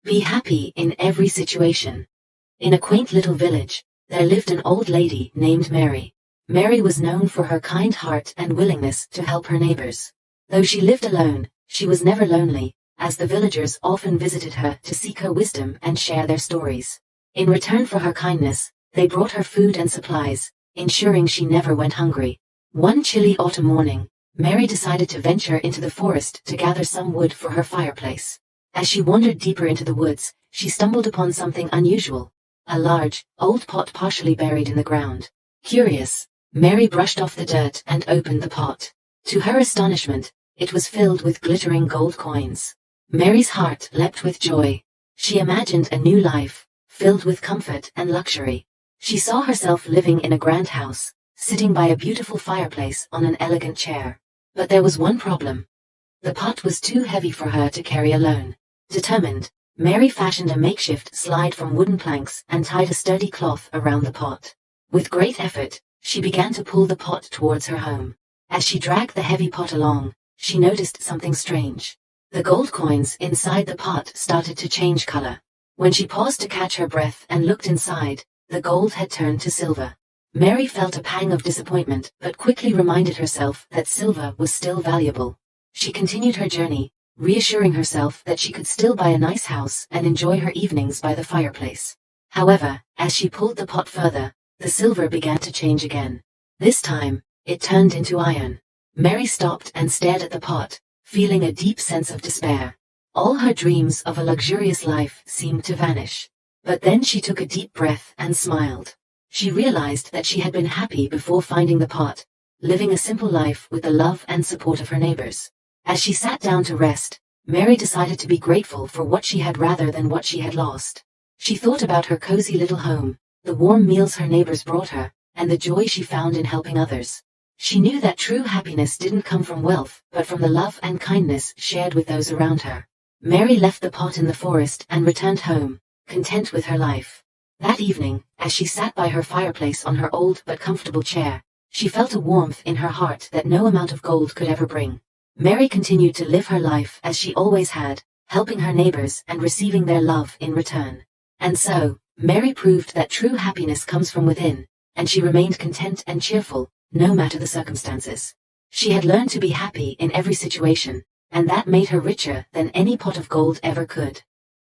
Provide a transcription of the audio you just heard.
Be happy in every situation. In a quaint little village, there lived an old lady named Mary. Mary was known for her kind heart and willingness to help her neighbors. Though she lived alone, she was never lonely, as the villagers often visited her to seek her wisdom and share their stories. In return for her kindness, they brought her food and supplies, ensuring she never went hungry. One chilly autumn morning, Mary decided to venture into the forest to gather some wood for her fireplace. As she wandered deeper into the woods, she stumbled upon something unusual. A large, old pot partially buried in the ground. Curious, Mary brushed off the dirt and opened the pot. To her astonishment, it was filled with glittering gold coins. Mary's heart leapt with joy. She imagined a new life, filled with comfort and luxury. She saw herself living in a grand house, sitting by a beautiful fireplace on an elegant chair. But there was one problem. The pot was too heavy for her to carry alone. Determined, Mary fashioned a makeshift slide from wooden planks and tied a sturdy cloth around the pot. With great effort, she began to pull the pot towards her home. As she dragged the heavy pot along, she noticed something strange. The gold coins inside the pot started to change color. When she paused to catch her breath and looked inside, the gold had turned to silver. Mary felt a pang of disappointment, but quickly reminded herself that silver was still valuable. She continued her journey, reassuring herself that she could still buy a nice house and enjoy her evenings by the fireplace. However, as she pulled the pot further, the silver began to change again. This time, it turned into iron. Mary stopped and stared at the pot, feeling a deep sense of despair. All her dreams of a luxurious life seemed to vanish. But then she took a deep breath and smiled. She realized that she had been happy before finding the pot, living a simple life with the love and support of her neighbors. As she sat down to rest, Mary decided to be grateful for what she had rather than what she had lost. She thought about her cozy little home, the warm meals her neighbors brought her, and the joy she found in helping others. She knew that true happiness didn't come from wealth, but from the love and kindness shared with those around her. Mary left the pot in the forest and returned home, content with her life. That evening, as she sat by her fireplace on her old but comfortable chair, she felt a warmth in her heart that no amount of gold could ever bring. Mary continued to live her life as she always had, helping her neighbors and receiving their love in return. And so, Mary proved that true happiness comes from within, and she remained content and cheerful, no matter the circumstances. She had learned to be happy in every situation, and that made her richer than any pot of gold ever could.